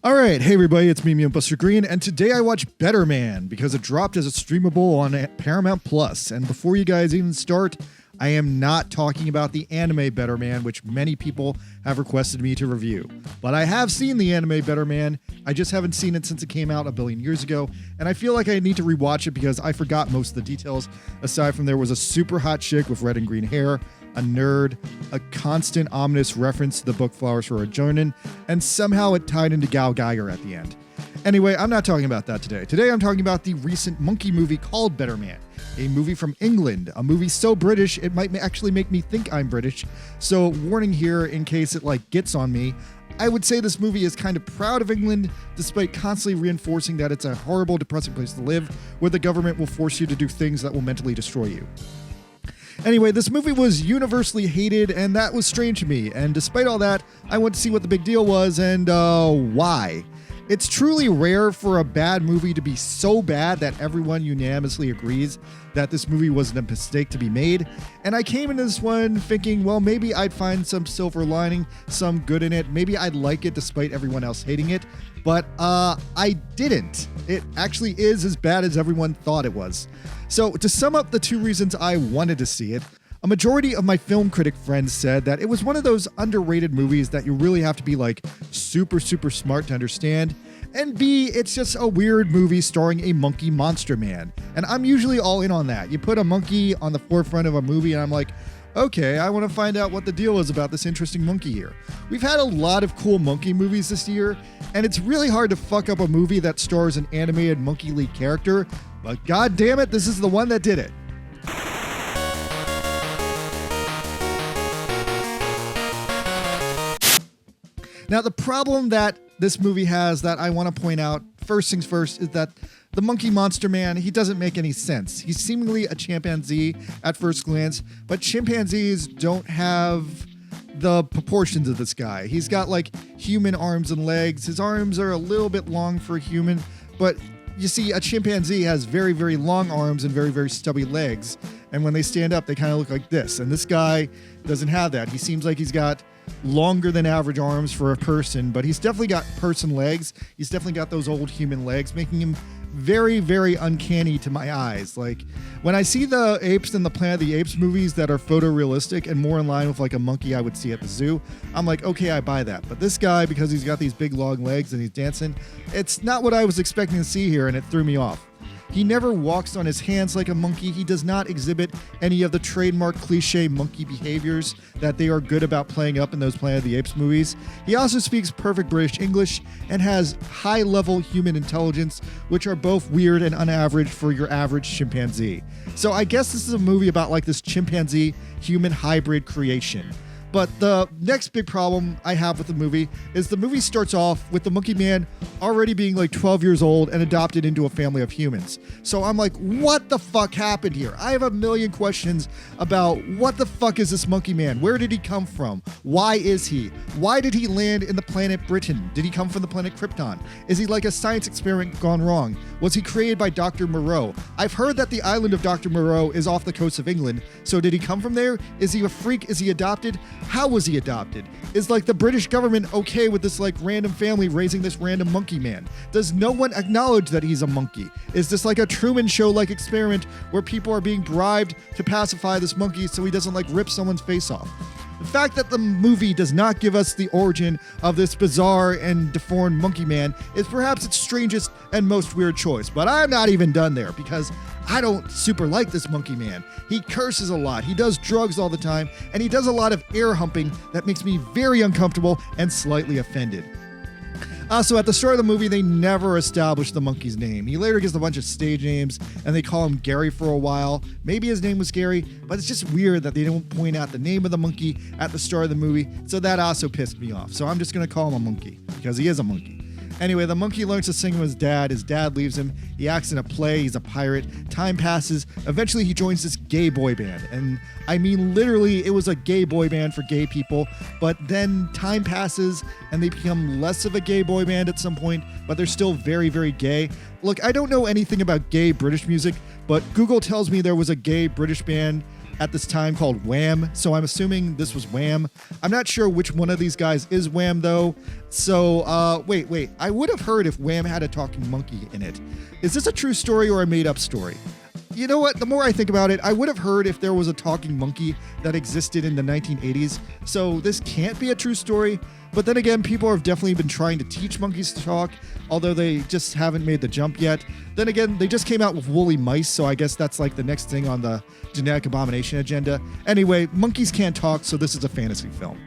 All right, hey everybody, it's me and Buster Green, and today I watched Betterman because it dropped as a streamable on Paramount Plus. And before you guys even start, I am not talking about the anime Betterman, which many people have requested me to review. But I have seen the anime Betterman. I just haven't seen it since it came out a billion years ago, and I feel like I need to rewatch it because I forgot most of the details. Aside from there was a super hot chick with red and green hair, a nerd, a constant ominous reference to the book Flowers for a Jonin, and somehow it tied into Gal Geiger at the end. Anyway, I'm not talking about that today. Today I'm talking about the recent monkey movie called Betterman, a movie from England, a movie so British it might actually make me think I'm British. So warning here in case it gets on me. I would say this movie is kind of proud of England, despite constantly reinforcing that it's a horrible, depressing place to live, where the government will force you to do things that will mentally destroy you. Anyway, this movie was universally hated, and that was strange to me. And despite all that, I went to see what the big deal was and why. It's truly rare for a bad movie to be so bad that everyone unanimously agrees that this movie wasn't a mistake to be made. And I came into this one thinking, well, maybe I'd find some silver lining, some good in it. Maybe I'd like it despite everyone else hating it. But I didn't. It actually is as bad as everyone thought it was. So to sum up the two reasons I wanted to see it, a majority of my film critic friends said that it was one of those underrated movies that you really have to be super smart to understand. And B, it's just a weird movie starring a monkey monster man. And I'm usually all in on that. You put a monkey on the forefront of a movie and I'm like, okay, I want to find out what the deal is about this interesting monkey here. We've had a lot of cool monkey movies this year, and it's really hard to fuck up a movie that stars an animated monkey lead character, but god damn it, this is the one that did it. Now, the problem that this movie has that I want to point out, first things first, is that the monkey monster man, he doesn't make any sense. He's seemingly a chimpanzee at first glance, but chimpanzees don't have the proportions of this guy. He's got human arms and legs. His arms are a little bit long for a human, but you see, a chimpanzee has very, very long arms and very, very stubby legs. And when they stand up, they kind of look like this. And this guy doesn't have that. He seems like he's got longer than average arms for a person, but he's definitely got person legs. He's definitely got those old human legs, making him very, very uncanny to my eyes. When I see the apes in the Planet of the Apes movies that are photorealistic and more in line with a monkey I would see at the zoo, I'm like, okay, I buy that. But this guy, because he's got these big long legs and he's dancing, it's not what I was expecting to see here, and it threw me off. He never walks on his hands like a monkey. He does not exhibit any of the trademark cliche monkey behaviors that they are good about playing up in those Planet of the Apes movies. He also speaks perfect British English and has high-level human intelligence, which are both weird and unaverage for your average chimpanzee. So I guess this is a movie about this chimpanzee-human hybrid creation. But the next big problem I have with the movie is the movie starts off with the monkey man already being 12 years old and adopted into a family of humans. So I'm like, what the fuck happened here? I have a million questions about what the fuck is this monkey man? Where did he come from? Why is he? Why did he land in the planet Britain? Did he come from the planet Krypton? Is he a science experiment gone wrong? Was he created by Dr. Moreau? I've heard that the island of Dr. Moreau is off the coast of England. So did he come from there? Is he a freak? Is he adopted? How was he adopted? Is the British government okay with this random family raising this random monkey man? Does no one acknowledge that he's a monkey? Is this a Truman Show experiment where people are being bribed to pacify this monkey so he doesn't rip someone's face off? The fact that the movie does not give us the origin of this bizarre and deformed monkey man is perhaps its strangest and most weird choice, but I'm not even done there because I don't super like this monkey man. He curses a lot, he does drugs all the time, and he does a lot of air humping that makes me very uncomfortable and slightly offended. So at the start of the movie, they never establish the monkey's name. He later gets a bunch of stage names, and they call him Gary for a while. Maybe his name was Gary, but it's just weird that they don't point out the name of the monkey at the start of the movie, so that also pissed me off. So I'm just going to call him a monkey, because he is a monkey. Anyway, the monkey learns to sing with his dad. His dad leaves him. He acts in a play. He's a pirate. Time passes. Eventually, he joins this gay boy band. And I mean, literally, it was a gay boy band for gay people. But then time passes, and they become less of a gay boy band at some point. But they're still very, very gay. Look, I don't know anything about gay British music, but Google tells me there was a gay British band at this time called Wham. So I'm assuming this was Wham. I'm not sure which one of these guys is Wham though. So wait. I would have heard if Wham had a talking monkey in it. Is this a true story or a made up story? You know what? The more I think about it, I would have heard if there was a talking monkey that existed in the 1980s. So this can't be a true story. But then again, people have definitely been trying to teach monkeys to talk, although they just haven't made the jump yet. Then again, they just came out with woolly mice, so I guess that's like the next thing on the genetic abomination agenda. Anyway, monkeys can't talk, so this is a fantasy film.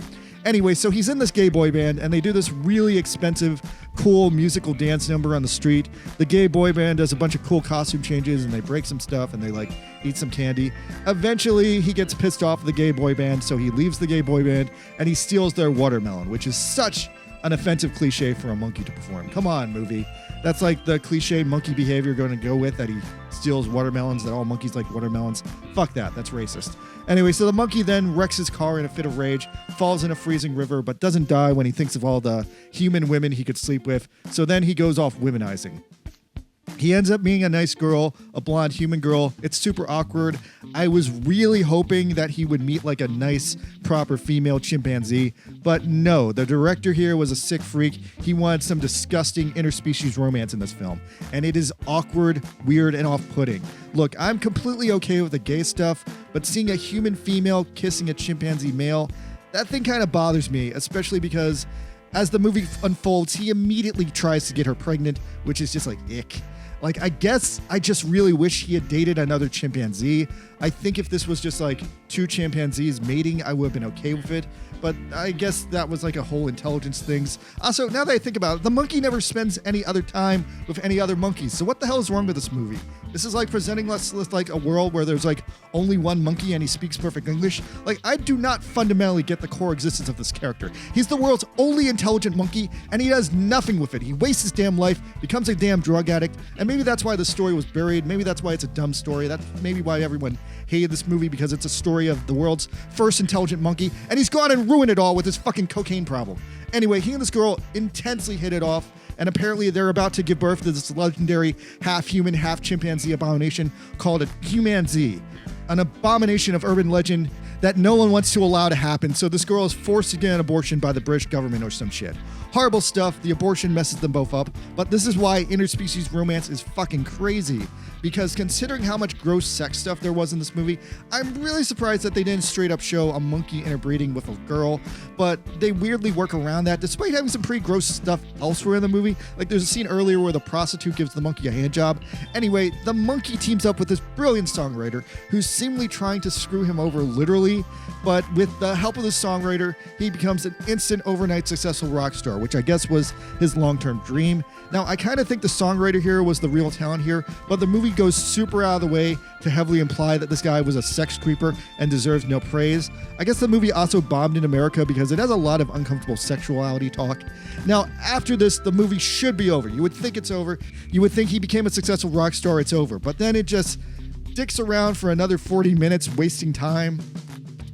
Anyway, so he's in this gay boy band, and they do this really expensive, cool musical dance number on the street. The gay boy band does a bunch of cool costume changes, and they break some stuff, and they like eat some candy. Eventually, he gets pissed off of the gay boy band, so he leaves the gay boy band, and he steals their watermelon, which is such an offensive cliche for a monkey to perform. Come on, movie. That's like the cliche monkey behavior going to go with, that he steals watermelons, that all monkeys like watermelons. Fuck that. That's racist. Anyway, so the monkey then wrecks his car in a fit of rage, falls in a freezing river, but doesn't die when he thinks of all the human women he could sleep with. So then he goes off womanizing. He ends up being a nice girl, a blonde human girl. It's super awkward. I was really hoping that he would meet like a nice, proper female chimpanzee, but no, the director here was a sick freak. He wanted some disgusting interspecies romance in this film, and it is awkward, weird, and off-putting. Look, I'm completely okay with the gay stuff, but seeing a human female kissing a chimpanzee male, that thing kind of bothers me, especially because as the movie unfolds, he immediately tries to get her pregnant, which is just like, ick. Like, I guess I just really wish he had dated another chimpanzee. I think if this was just like two chimpanzees mating, I would have been okay with it. But I guess that was like a whole intelligence things. Also, now that I think about it, the monkey never spends any other time with any other monkeys. So what the hell is wrong with this movie? This is like presenting us with like a world where there's like only one monkey and he speaks perfect English. Like, I do not fundamentally get the core existence of this character. He's the world's only intelligent monkey and he does nothing with it. He wastes his damn life, becomes a damn drug addict, and maybe that's why the story was buried. Maybe that's why it's a dumb story. That's maybe why everyone hated this movie, because it's a story of the world's first intelligent monkey, and he's gone and ruined it all with his fucking cocaine problem. Anyway, he and this girl intensely hit it off, and apparently they're about to give birth to this legendary half-human, half-chimpanzee abomination called a humanzee, an abomination of urban legend that no one wants to allow to happen, so this girl is forced to get an abortion by the British government or some shit. Horrible stuff. The abortion messes them both up, but this is why interspecies romance is fucking crazy, because considering how much gross sex stuff there was in this movie, I'm really surprised that they didn't straight up show a monkey interbreeding with a girl, but they weirdly work around that despite having some pretty gross stuff elsewhere in the movie. Like, there's a scene earlier where the prostitute gives the monkey a hand job. Anyway, the monkey teams up with this brilliant songwriter who's seemingly trying to screw him over literally, but with the help of the songwriter, he becomes an instant overnight successful rock star, which I guess was his long-term dream. Now, I kind of think the songwriter here was the real talent here, but the movie goes super out of the way to heavily imply that this guy was a sex creeper and deserves no praise. I guess the movie also bombed in America because it has a lot of uncomfortable sexuality talk. Now, after this, the movie should be over. You would think it's over. You would think he became a successful rock star, it's over. But then it just dicks around for another 40 minutes, wasting time.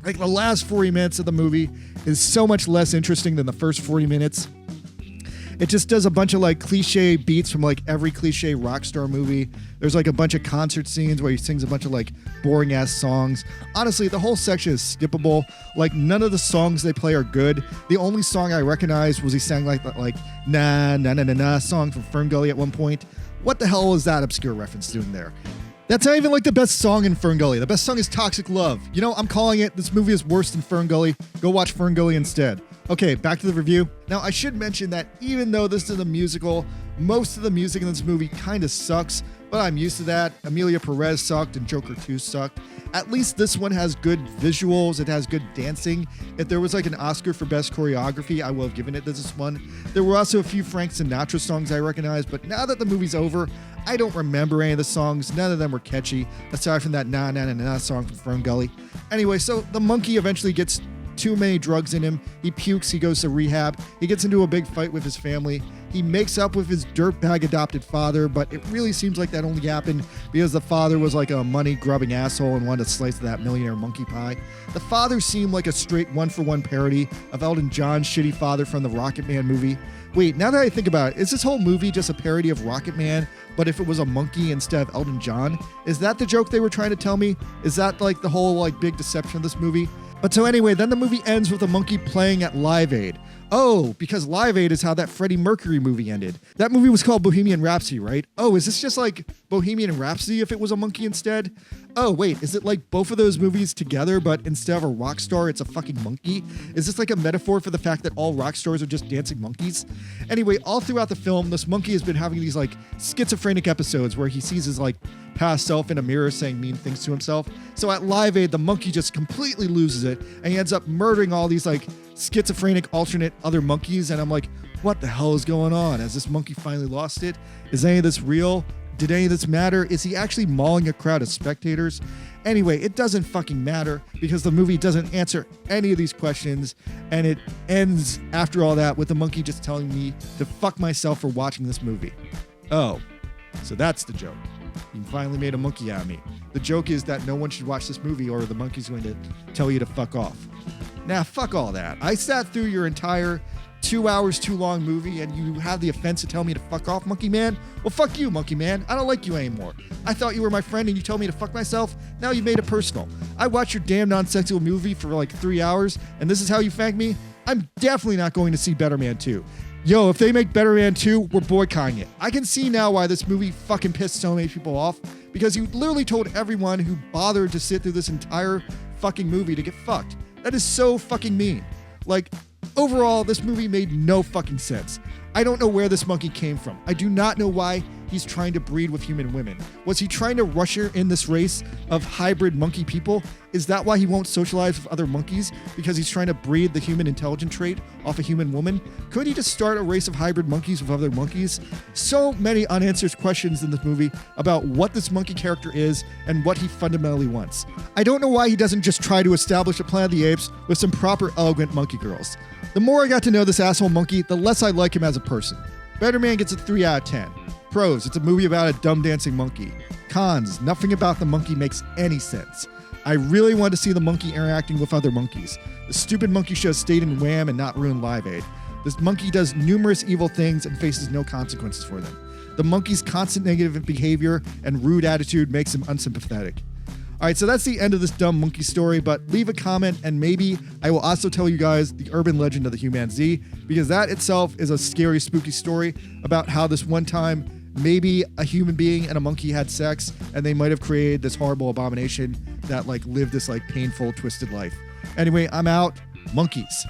Like, the last 40 minutes of the movie is so much less interesting than the first 40 minutes. It just does a bunch of like cliche beats from like every cliche rock star movie. There's like a bunch of concert scenes where he sings a bunch of like boring ass songs. Honestly, the whole section is skippable. Like, none of the songs they play are good. The only song I recognized was he sang like na na na na na song from Ferngully at one point. What the hell is that obscure reference doing there? That's not even like the best song in Ferngully. The best song is Toxic Love. You know, I'm calling it. This movie is worse than Ferngully. Go watch Ferngully instead. Okay, back to the review. Now, I should mention that even though this is a musical, most of the music in this movie kind of sucks, but I'm used to that. Emilia Perez sucked and Joker 2 sucked. At least this one has good visuals. It has good dancing. If there was like an Oscar for best choreography, I will have given it this one. There were also a few Frank Sinatra songs I recognized, but now that the movie's over, I don't remember any of the songs. None of them were catchy, aside from that na na na na song from Ferngully. Anyway, so the monkey eventually gets too many drugs in him. He pukes, he goes to rehab, he gets into a big fight with his family. He makes up with his dirtbag adopted father, but it really seems like that only happened because the father was like a money-grubbing asshole and wanted a slice of that millionaire monkey pie. The father seemed like a straight one-for-one parody of Elton John's shitty father from the Rocket Man movie. Wait, now that I think about it, is this whole movie just a parody of Rocket Man, but if it was a monkey instead of Elton John? Is that the joke they were trying to tell me? Is that like the whole like big deception of this movie? But so anyway, then the movie ends with a monkey playing at Live Aid. Oh, because Live Aid is how that Freddie Mercury movie ended. That movie was called Bohemian Rhapsody, right? Oh, is this just like Bohemian Rhapsody if it was a monkey instead? Oh, wait, is it like both of those movies together, but instead of a rock star, it's a fucking monkey? Is this like a metaphor for the fact that all rock stars are just dancing monkeys? Anyway, all throughout the film, this monkey has been having these like schizophrenic episodes where he sees his like past self in a mirror saying mean things to himself. So at Live Aid, the monkey just completely loses it and he ends up murdering all these like schizophrenic alternate other monkeys. And I'm like, what the hell is going on? Has this monkey finally lost it? Is any of this real? Did any of this matter? Is he actually mauling a crowd of spectators? Anyway, it doesn't fucking matter because the movie doesn't answer any of these questions, and it ends after all that with the monkey just telling me to fuck myself for watching this movie. Oh, so that's the joke. You finally made a monkey out of me. The joke is that no one should watch this movie or the monkey's going to tell you to fuck off. Nah, fuck all that. I sat through your entire 2 hours too long movie and you have the offense to tell me to fuck off, Monkey Man? Well, fuck you, Monkey Man. I don't like you anymore. I thought you were my friend and you told me to fuck myself. Now you made it personal. I watched your damn non-sexual movie for like 3 hours and this is how you thank me? I'm definitely not going to see Betterman 2. Yo, if they make Betterman 2, we're boycotting it. I can see now why this movie fucking pissed so many people off because you literally told everyone who bothered to sit through this entire fucking movie to get fucked. That is so fucking mean. Like, overall, this movie made no fucking sense. I don't know where this monkey came from. I do not know why he's trying to breed with human women. Was he trying to rush her in this race of hybrid monkey people? Is that why he won't socialize with other monkeys? Because he's trying to breed the human intelligent trait off a human woman? Couldn't he just start a race of hybrid monkeys with other monkeys? So many unanswered questions in this movie about what this monkey character is and what he fundamentally wants. I don't know why he doesn't just try to establish a Planet of the Apes with some proper elegant monkey girls. The more I got to know this asshole monkey, the less I like him as a person. Betterman gets a 3 out of 10. Pros, it's a movie about a dumb dancing monkey. Cons, nothing about the monkey makes any sense. I really want to see the monkey interacting with other monkeys. The stupid monkey show stayed in Wham and not ruined Live Aid. This monkey does numerous evil things and faces no consequences for them. The monkey's constant negative behavior and rude attitude makes him unsympathetic. Alright, so that's the end of this dumb monkey story, but leave a comment and maybe I will also tell you guys the urban legend of the Human Z, because that itself is a scary, spooky story about how this one time maybe a human being and a monkey had sex and they might have created this horrible abomination that like lived this like painful, twisted life. Anyway, I'm out. Monkeys.